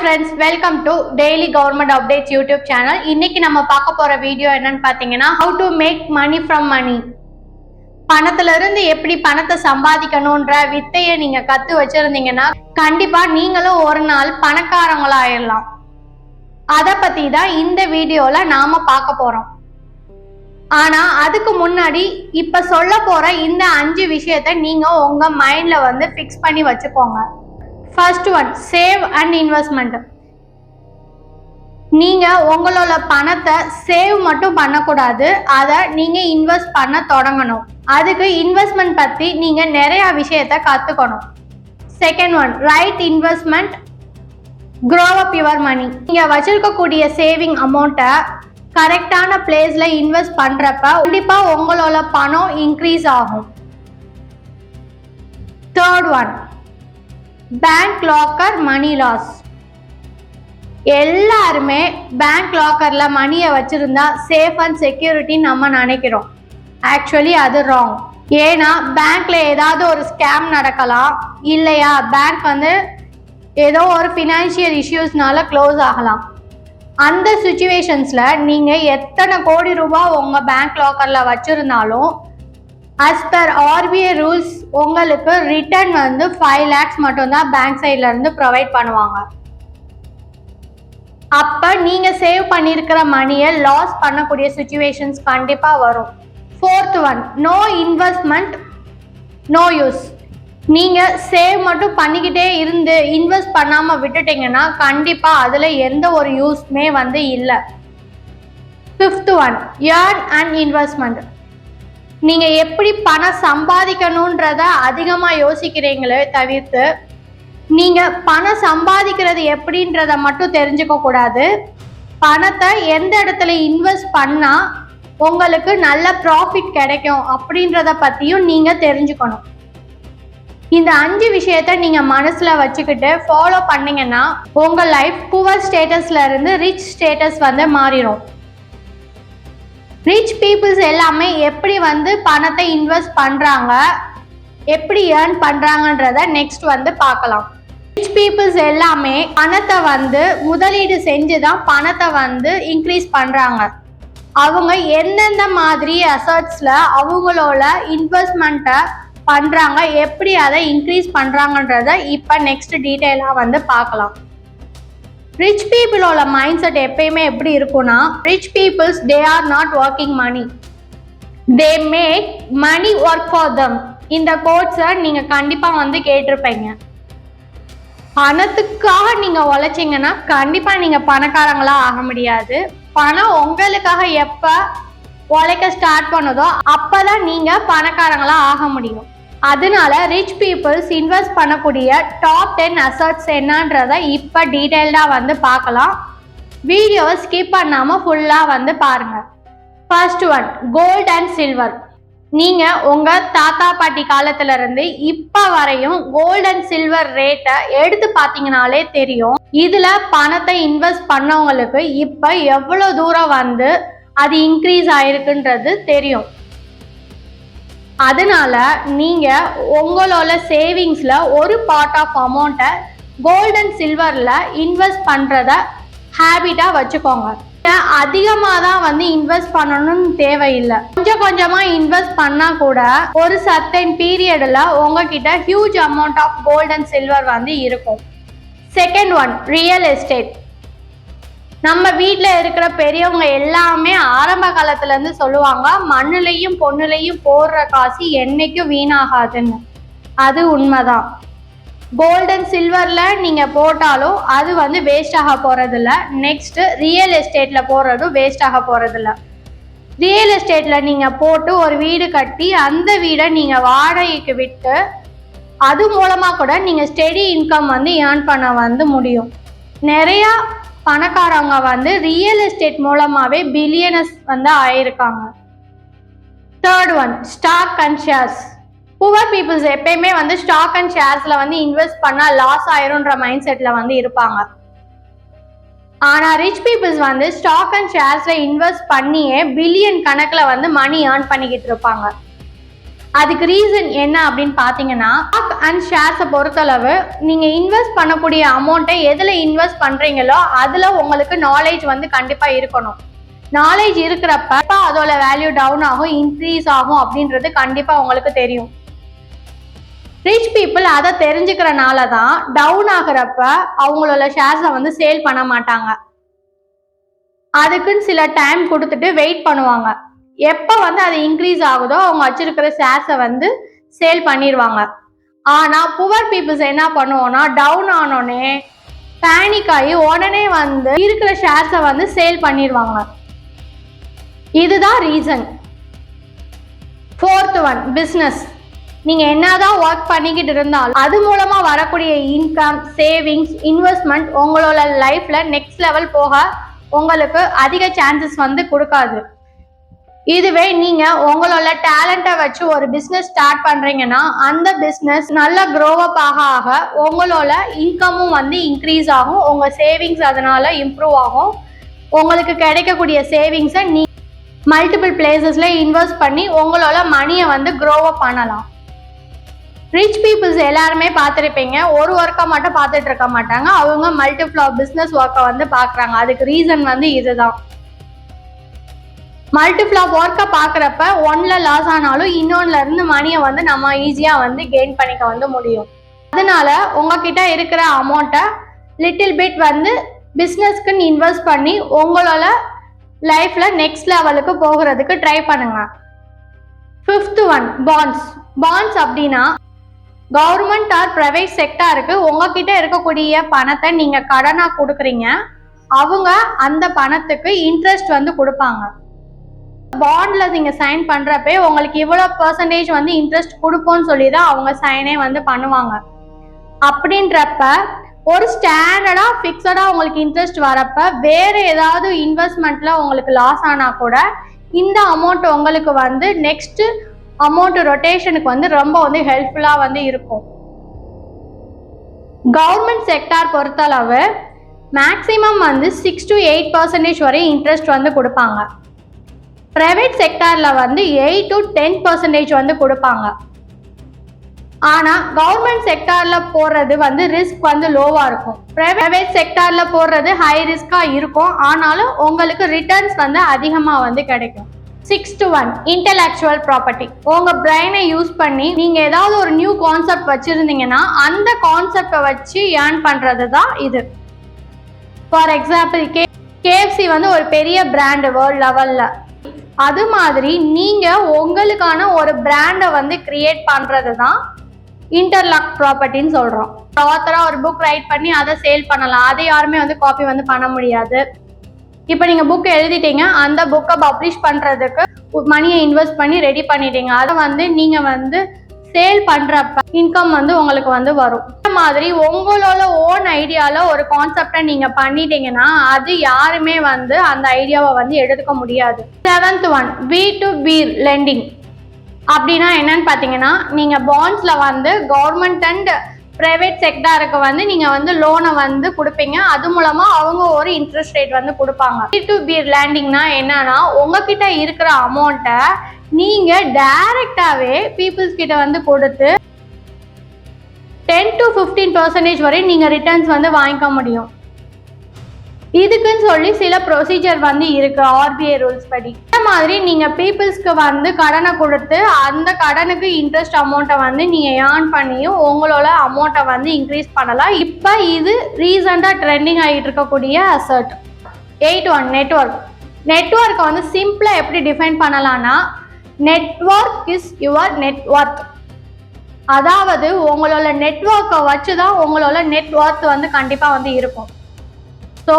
friends, welcome to Daily Government Updates YouTube channel. இன்னைக்கு நம்ம பார்க்க போற வீடியோ என்னன்னு பாத்தீங்கன்னா how to make money from money. பணத்துல இருந்து எப்படி பணத்தை சம்பாதிக்கணும்ன்ற வித்தையை நீங்க கத்து வச்சிருந்தீங்கன்னா கண்டிப்பா நீங்களும் ஒரு நாள் பணக்காரங்களா ஆயிடலாம். அத பத்தி தான் இந்த வீடியோல நாம பார்க்க போறோம். ஆனா அதுக்கு முன்னாடி இப்ப சொல்ல போற இந்த 5 விஷயத்தை நீங்க உங்க மைண்ட்ல வந்து ஃபிக்ஸ் பண்ணி வச்சுக்கோங்க. First one, save and investment. நீங்க உங்களோட பணத்தை சேவ் மட்டும் பண்ணக்கூடாது, அதை நீங்க இன்வெஸ்ட் பண்ண தொடங்கணும். அதுக்கு இன்வெஸ்ட்மெண்ட் பத்தி நீங்க நிறைய விஷயத்தை கத்துக்கணும். Second one, right investment, grow up your money. நீங்க வச்சிருக்கக்கூடிய சேவிங் அமௌண்ட்டை கரெக்டான பிளேஸ்ல இன்வெஸ்ட் பண்றப்ப கண்டிப்பா உங்களோட பணம் இன்க்ரீஸ் ஆகும். Third one, bank locker money loss. எல்லாருமே பேங்க் லாக்கர்ல மணியை வச்சிருந்தா சேஃப் அண்ட் செக்யூரிட்டி நம்ம நினைக்கிறோம். ஆக்சுவலி அது ராங். ஏன்னா பேங்க்ல ஏதாவது ஒரு ஸ்கேம் நடக்கலாம், இல்லையா பேங்க் வந்து ஏதோ ஒரு ஃபினான்ஷியல் இஷ்யூஸ்னால க்ளோஸ் ஆகலாம். அந்த சுச்சுவேஷன்ஸ்ல நீங்க எத்தனை கோடி ரூபாய் உங்க பேங்க் லாக்கர்ல வச்சிருந்தாலும் as per RBI ரூல்ஸ் உங்களுக்கு ரிட்டர்ன் வந்து 5 lakhs மட்டும்தான் பேங்க் சைட்ல இருந்து ப்ரொவைட் பண்ணுவாங்க. அப்ப நீங்க சேவ் பண்ணிருக்கிற மணியை லாஸ் பண்ணக்கூடிய சுச்சுவேஷன்ஸ் கண்டிப்பா வரும். Fourth one, no investment no use. நீங்க சேவ் மட்டும் பண்ணிக்கிட்டே இருந்து இன்வெஸ்ட் பண்ணாம விட்டுட்டீங்கன்னா கண்டிப்பா அதுல எந்த ஒரு யூஸ்மே வந்து இல்லை. Fifth one, earn and investment. நீங்க எப்படி பணம் சம்பாதிக்கணும்ன்றத அதிகமா யோசிக்கிறீங்களே தவிர்த்து நீங்க பணம் சம்பாதிக்கிறது எப்படின்றத மட்டும் தெரிஞ்சுக்க கூடாது. பணத்தை எந்த இடத்துல இன்வெஸ்ட் பண்ணா உங்களுக்கு நல்ல ப்ராஃபிட் கிடைக்கும் அப்படின்றத பத்தியும் நீங்க தெரிஞ்சுக்கணும். இந்த 5 விஷயத்த நீங்க மனசுல வச்சுக்கிட்டு ஃபாலோ பண்ணீங்கன்னா உங்க லைஃப் புவர் ஸ்டேட்டஸ்ல இருந்து ரிச் ஸ்டேட்டஸ் வந்து மாறிடும். ரிச் பீப்புள்ஸ் எல்லாமே எப்படி வந்து பணத்தை இன்வெஸ்ட் பண்றாங்க, எப்படி ஏர்ன் பண்றாங்கன்றத நெக்ஸ்ட் வந்து பார்க்கலாம். ரிச் பீப்புள்ஸ் எல்லாமே பணத்தை வந்து முதலீடு செஞ்சுதான் பணத்தை வந்து இன்க்ரீஸ் பண்றாங்க. அவங்க எந்தெந்த மாதிரி அசட்ஸ்ல அவங்களோட இன்வெஸ்ட்மெண்ட்டை பண்றாங்க, எப்படி அதை இன்க்ரீஸ் பண்றாங்கன்றத இப்ப நெக்ஸ்ட் டீட்டெயிலா வந்து பார்க்கலாம். ரிச் பீப்புளோட மைண்ட் செட் எப்பயுமே எப்படி இருக்கும்னா, rich peoples they are not working money, they make money work for them. இந்த கோட்ஸை நீங்க கண்டிப்பா வந்து கேட்டிருப்பீங்க. பணத்துக்காக நீங்க உழைச்சிங்கன்னா கண்டிப்பா நீங்க பணக்காரங்களா ஆக முடியாது. பணம் உங்களுக்காக எப்ப உழைக்க ஸ்டார்ட் பண்ணதோ அப்பதான் நீங்க பணக்காரங்களா ஆக முடியும். அதனால ரிச் பீப்புள்ஸ் இன்வெஸ்ட் பண்ணக்கூடிய டாப் 10 அசட்ஸ் என்னன்றத இப்ப டீடைல்டா வந்து பார்க்கலாம். வீடியோவை ஸ்கிப் பண்ணாம ஃபுல்லா வந்து பாருங்க. First one, gold and silver. நீங்க உங்க தாத்தா பாட்டி காலத்துல இருந்து இப்ப வரையும் கோல்ட் அண்ட் சில்வர் ரேட்டை எடுத்து பாத்தீங்கன்னாலே தெரியும். இதுல பணத்தை இன்வெஸ்ட் பண்ணவங்களுக்கு இப்ப எவ்வளவு தூரம் வந்து அது இன்க்ரீஸ் ஆயிருக்குன்றது தெரியும். அதனால நீங்க உங்களோட சேவிங்ஸ்ல ஒரு பார்ட் ஆஃப் அமௌண்ட்டை கோல்ட் அண்ட் சில்வர்ல இன்வெஸ்ட் பண்றத ஹேபிட்டா வச்சுக்கோங்க. அதிகமா தான் வந்து இன்வெஸ்ட் பண்ணணும்னு தேவையில்லை. கொஞ்சம் கொஞ்சமா இன்வெஸ்ட் பண்ணா கூட ஒரு சர்டன் பீரியட்ல உங்ககிட்ட huge amount of gold and silver வந்து இருக்கும். Second one, real estate. நம்ம வீட்டில் இருக்கிற பெரியவங்க எல்லாமே ஆரம்ப காலத்துல இருந்து சொல்லுவாங்க, மண்ணுலையும் பொண்ணுலையும் போடுற காசு என்னைக்கும் வீணாகாதுன்னு. அது உண்மைதான். கோல்ட் அண்ட் சில்வர்ல நீங்க போட்டாலும் அது வந்து வேஸ்ட் ஆக போறதில்ல. நெக்ஸ்ட் ரியல் எஸ்டேட்ல போடுறதும் வேஸ்ட் ஆக போறதில்ல. ரியல் எஸ்டேட்ல நீங்க போட்டு ஒரு வீடு கட்டி அந்த வீடை நீங்க வாடகைக்கு விட்டு அது மூலமா கூட நீங்க ஸ்டெடி இன்கம் வந்து ஏர்ன் பண்ண வந்து முடியும். நிறைய பணக்காரங்க வந்து ரியல் எஸ்டேட் மூலமாவே பில்லியனர்ஸ் வந்து ஆயிருக்காங்க. Third one, stock and shares. Poor peoples எப்பயுமே வந்து ஸ்டாக் அண்ட் ஷேர்ஸ்ல வந்து இன்வெஸ்ட் பண்ணா லாஸ் ஆயிரும்ன்ற மைண்ட் செட்ல வந்து இருப்பாங்க. ஆனா ரிச் பீப்புள்ஸ் வந்து ஸ்டாக் அண்ட் ஷேர்ஸ்ல இன்வெஸ்ட் பண்ணியே பில்லியன் கணக்குல வந்து மணி ஏர்ன் பண்ணிக்கிட்டு இருப்பாங்க. அதுக்கு ரீசன் என்ன அப்படின்னு பார்த்தீங்கன்னா, ஸ்டாக் அண்ட் ஷேர்ஸை பொறுத்தளவு நீங்கள் இன்வெஸ்ட் பண்ணக்கூடிய அமௌண்ட்டை எதில் இன்வெஸ்ட் பண்ணுறீங்களோ அதில் உங்களுக்கு நாலேஜ் வந்து கண்டிப்பாக இருக்கணும். நாலேஜ் இருக்கிறப்ப அதோட வேல்யூ டவுன் ஆகும், இன்க்ரீஸ் ஆகும் அப்படின்றது கண்டிப்பாக உங்களுக்கு தெரியும். ரிச் பீப்புள் அதை தெரிஞ்சுக்கிறனால தான் டவுன் ஆகிறப்ப அவங்களோட ஷேர்ஸை வந்து சேல் பண்ண மாட்டாங்க. அதுக்குன்னு சில டைம் கொடுத்துட்டு வெயிட் பண்ணுவாங்க. எப்போ வந்து அது இன்க்ரீஸ் ஆகுதோ அவங்க வச்சிருக்கிற ஷேர்ஸை வந்து சேல் பண்ணிடுவாங்க. ஆனால் புவர் பீப்புள்ஸ் என்ன பண்ணுவோம்னா, டவுன் ஆனோடனே பேனிக் ஆகி உடனே வந்து இருக்கிற ஷேர்ஸை வந்து சேல் பண்ணிடுவாங்க. இதுதான் ரீசன். 4th one, business. நீங்கள் என்னதான் ஒர்க் பண்ணிக்கிட்டு இருந்தாலும் அது மூலமாக வரக்கூடிய இன்கம், சேவிங்ஸ், இன்வெஸ்ட்மெண்ட் உங்களோட லைஃப்பில் நெக்ஸ்ட் லெவல் போக உங்களுக்கு அதிக சான்சஸ் வந்து கொடுக்காது. இதுவே நீங்கள் உங்களோட டேலண்ட்டை வச்சு ஒரு பிஸ்னஸ் ஸ்டார்ட் பண்ணுறீங்கன்னா அந்த பிஸ்னஸ் நல்லா க்ரோவ் அப் ஆக உங்களோட இன்கமும் வந்து இன்க்ரீஸ் ஆகும், உங்கள் சேவிங்ஸ் அதனால இம்ப்ரூவ் ஆகும். உங்களுக்கு கிடைக்கக்கூடிய சேவிங்ஸை மல்டிபிள் பிளேசஸில் இன்வெஸ்ட் பண்ணி உங்களோட மணியை வந்து க்ரோவ் அப் பண்ணலாம். ரிச் பீப்புள்ஸ் எல்லாருமே பார்த்துருப்பீங்க, ஒரு ஒர்க்கை மட்டும் பார்த்துட்டு இருக்க மாட்டாங்க, அவங்க மல்டிபிள் பிஸ்னஸ் ஒர்க்கை வந்து பார்க்குறாங்க. அதுக்கு ரீசன் வந்து இதுதான். மல்டிபிள் ஒர்க்கை பார்க்குறப்ப ஒன்ல லாஸ் ஆனாலும் இன்னொன்னுல இருந்து மணியை வந்து நம்ம ஈஸியாக வந்து கெயின் பண்ணிக்க வந்து முடியும். அதனால உங்ககிட்ட இருக்கிற அமௌண்ட்டை லிட்டில் பிட் வந்து பிஸ்னஸ்க்குன்னு இன்வெஸ்ட் பண்ணி உங்களோட லைஃப்ல நெக்ஸ்ட் லெவலுக்கு போகிறதுக்கு ட்ரை பண்ணுங்க. 5th one, bonds. பாண்ட்ஸ் அப்படின்னா கவர்மெண்ட் ஆர் பிரைவேட் செக்டாருக்கு உங்ககிட்ட இருக்கக்கூடிய பணத்தை நீங்க கடனா கொடுக்குறீங்க, அவங்க அந்த பணத்துக்கு இன்ட்ரெஸ்ட் வந்து கொடுப்பாங்க. பாண்ட்ல நீங்க சைன் பண்றப்பே உங்களுக்கு இவ்வளவு பெர்சன்டேஜ் வந்து இன்ட்ரெஸ்ட் கொடுப்போம்னு சொல்லி தான் அவங்க சைனே வந்து பண்ணுவாங்க. அப்படின்றப்ப ஒரு ஸ்டாண்டர்டா ஃபிக்ஸடா உங்களுக்கு இன்ட்ரெஸ்ட் வரப்ப வேற ஏதாவது இன்வெஸ்ட்மெண்ட்ல உங்களுக்கு லாஸ் ஆனா கூட இந்த அமௌண்ட் உங்களுக்கு வந்து நெக்ஸ்ட் அமௌண்ட் ரொட்டேஷனுக்கு வந்து ரொம்ப வந்து ஹெல்ப்ஃபுல்லா வந்து இருக்கும். கவர்மெண்ட் செக்டார் பொறுத்தளவு மேக்சிமம் வந்து 6 to 8% வரை இன்ட்ரெஸ்ட் வந்து கொடுப்பாங்க. பிரைவேட் செக்டார்ல வந்து 8 to 10% வந்து கொடுப்பாங்க. ஆனா கவர்மெண்ட் செக்டார்ல போறது வந்து ரிஸ்க் வந்து லோவா இருக்கும். பிரைவேட் செக்டார்ல போறது ஹை ரிஸ்கா இருக்கும், ஆனாலும் உங்களுக்கு ரிட்டர்ன்ஸ் வந்து அதிகமா வந்து கிடைக்கும். 6th one, intellectual property. உங்க பிரெயினை யூஸ் பண்ணி நீங்க ஏதாவது ஒரு நியூ கான்செப்ட் வச்சிருந்தீங்கன்னா அந்த கான்செப்டை வச்சு ஏர்ன் பண்றது தான் இது. ஃபார் எக்ஸாம்பிள், KFC வந்து ஒரு பெரிய பிராண்ட் வேர்ல்ட் லெவல்ல. அது மாதிரி நீங்க உங்களுக்கான ஒரு பிராண்டை வந்து கிரியேட் பண்றது தான் இன்டர்லாக் ப்ராப்பர்ட்டின்னு சொல்றோம். ஆத்தரா ஒரு புக் ரைட் பண்ணி அதை சேல் பண்ணலாம், அதை யாருமே வந்து காப்பி வந்து பண்ண முடியாது. இப்போ நீங்க புக் எழுதிட்டீங்க, அந்த புக்கை பப்ளிஷ் பண்றதுக்கு மணியை இன்வெஸ்ட் பண்ணி ரெடி பண்ணிட்டீங்க, அதை வந்து நீங்க வந்து சேல் பண்றப்ப இன்கம் வந்து உங்களுக்கு வந்து வரும். இந்த மாதிரி உங்களோட ஓன் ஐடியால ஒரு கான்செப்டை நீங்க பண்ணிட்டீங்கன்னா அது யாருமே வந்து அந்த ஐடியாவை வந்து எடுத்துக்க முடியாது. 7th one, B2B landing. அப்படின்னா என்னன்னு பார்த்தீங்கன்னா, நீங்க பாண்ட்ஸ்ல வந்து கவர்மெண்ட் அண்ட் பிரைவேட் செக்டாருக்கு வந்து நீங்க வந்து லோனை வந்து கொடுப்பீங்க, அது மூலமா அவங்க ஒரு இன்ட்ரெஸ்ட் ரேட் வந்து கொடுப்பாங்க. B2B லேண்டிங்னா என்னன்னா, உங்ககிட்ட இருக்கிற அமௌண்ட்டை நீங்க டைரக்டாவே பீப்புள்ஸ் கிட்ட வந்து கொடுத்து 10 to 15% வரை நீங்க ரிட்டர்ன்ஸ் வந்து வாங்கிக்க முடியும். இதுக்குன்னு சொல்லி சில ப்ரொசீஜர் வந்து இருக்கு RBI ரூல்ஸ் படி. இந்த மாதிரி நீங்க பீப்புள்ஸ்க்கு வந்து கடனை கொடுத்து அந்த கடனுக்கு இன்ட்ரெஸ்ட் அமௌண்ட்டை வந்து நீங்க ஏர்ன் பண்ணியும் உங்களோட அமௌண்ட்டை வந்து இன்க்ரீஸ் பண்ணலாம். இப்போ இது ரீசெண்டா ட்ரெண்டிங் ஆகிட்டு இருக்கக்கூடிய அசெட். 8th one, network. நெட்வொர்க்கை வந்து சிம்பிளா எப்படி டிஃபைன் பண்ணலாம்னா, நெட்வொர்க் இஸ் யுவர் நெட்வொர்க். அதாவது உங்களோட நெட்வொர்க்கை வச்சு தான் உங்களோட நெட்வொர்க் வந்து கண்டிப்பா வந்து இருக்கும். ஸோ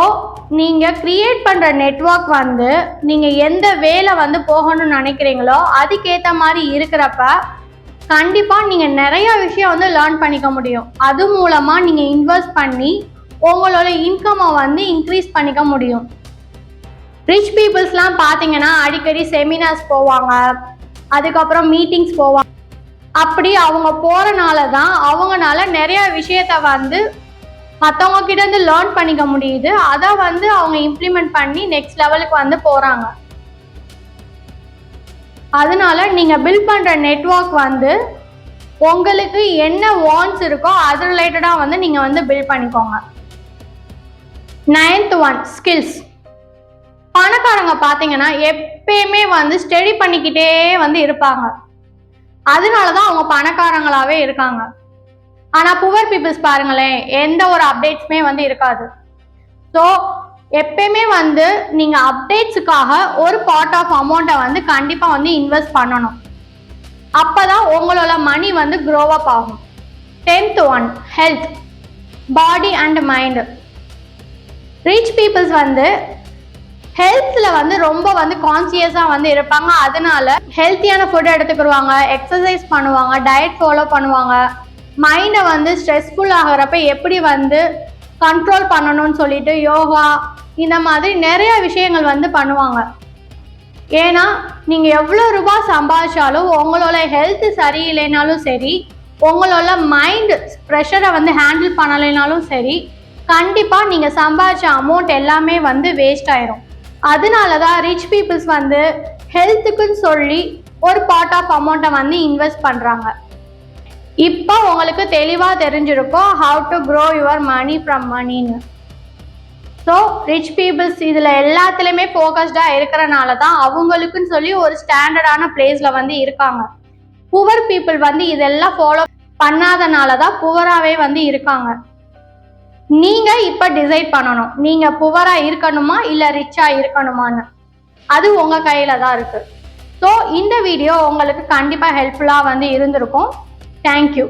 நீங்கள் க்ரியேட் பண்ணுற நெட்வொர்க் வந்து நீங்கள் எந்த வேலை வந்து போகணும்னு நினைக்கிறீங்களோ அதுக்கேற்ற மாதிரி இருக்கிறப்ப கண்டிப்பாக நீங்கள் நிறைய விஷயம் வந்து லேர்ன் பண்ணிக்க முடியும். அது மூலமாக நீங்கள் இன்வெஸ்ட் பண்ணி உங்களோட இன்கம்மை வந்து இன்க்ரீஸ் பண்ணிக்க முடியும். ரிச் பீப்புள்ஸ்லாம் பார்த்தீங்கன்னா அடிக்கடி செமினார்ஸ் போவாங்க, அதுக்கப்புறம் மீட்டிங்ஸ் போவாங்க. அப்படி அவங்க போகிறனால தான் அவங்களால நிறைய விஷயத்த வந்து மற்றவங்க கிட்ட இருந்து லேர்ன் பண்ணிக்க முடியுது. அதை வந்து அவங்க இம்ப்ளிமெண்ட் பண்ணி நெக்ஸ்ட் லெவலுக்கு வந்து போறாங்க. அதனால நீங்கள் பில்ட் பண்ணுற நெட்வொர்க் வந்து உங்களுக்கு என்ன வாண்ட்ஸ் இருக்கோ அது ரிலேட்டடாக வந்து நீங்கள் வந்து பில்ட் பண்ணிக்கோங்க. 9th one skills. பணக்காரங்க பார்த்தீங்கன்னா எப்பயுமே வந்து ஸ்டடி பண்ணிக்கிட்டே வந்து இருப்பாங்க. அதனால தான் அவங்க பணக்காரங்களாகவே இருக்காங்க. ஆனால் புவர் பீப்புள்ஸ் பாருங்களேன், எந்த ஒரு அப்டேட்ஸுமே வந்து இருக்காது. ஸோ எப்பயுமே வந்து நீங்கள் அப்டேட்ஸுக்காக ஒரு பார்ட் ஆஃப் அமௌண்ட்டை வந்து கண்டிப்பாக வந்து இன்வெஸ்ட் பண்ணணும். அப்போ தான் உங்களோட மணி வந்து க்ரோ அப் ஆகும். 10th one health, body and mind. Rich peoples வந்து ஹெல்த்தில் வந்து ரொம்ப வந்து கான்சியஸாக வந்து இருப்பாங்க. அதனால ஹெல்த்தியான ஃபுட் எடுத்துக்கிடுவாங்க, எக்ஸசைஸ் பண்ணுவாங்க, டயட் ஃபாலோ பண்ணுவாங்க. மைண்டை வந்து ஸ்ட்ரெஸ்ஃபுல் ஆகிறப்ப எப்படி வந்து கண்ட்ரோல் பண்ணணும்னு சொல்லிட்டு யோகா இந்த மாதிரி நிறைய விஷயங்கள் வந்து பண்ணுவாங்க. ஏன்னா நீங்கள் எவ்வளோ ரூபாய் சம்பாதிச்சாலும் உங்களோட ஹெல்த் சரியில்லைனாலும் சரி, உங்களோட மைண்ட் ப்ரெஷரை வந்து ஹேண்டில் பண்ணலைனாலும் சரி, கண்டிப்பாக நீங்கள் சம்பாதிச்ச அமௌண்ட் எல்லாமே வந்து வேஸ்ட் ஆயிரும். அதனால தான் ரிச் பீப்புள்ஸ் வந்து ஹெல்த்துக்குன்னு சொல்லி ஒரு பார்ட் ஆஃப் அமௌண்ட்டை வந்து இன்வெஸ்ட் பண்ணுறாங்க. இப்போ உங்களுக்கு தெளிவாக தெரிஞ்சிருக்கும் how to grow your money from மணின்னு. ஸோ ரிச் பீப்புள்ஸ் இதில் எல்லாத்துலேயுமே ஃபோக்கஸ்டாக இருக்கிறனால தான் அவங்களுக்குன்னு சொல்லி ஒரு ஸ்டாண்டர்டான பிளேஸில் வந்து இருக்காங்க. புவர் பீப்புள் வந்து இதெல்லாம் ஃபாலோ பண்ணாதனால தான் புவராகவே வந்து இருக்காங்க. நீங்கள் இப்போ டிசைட் பண்ணணும், நீங்கள் புவராக இருக்கணுமா இல்லை ரிச்சாக இருக்கணுமான்னு. அது உங்கள் கையில் தான் இருக்குது. ஸோ இந்த வீடியோ உங்களுக்கு கண்டிப்பாக ஹெல்ப்ஃபுல்லாக வந்து இருந்திருக்கும். தேங்க்யூ.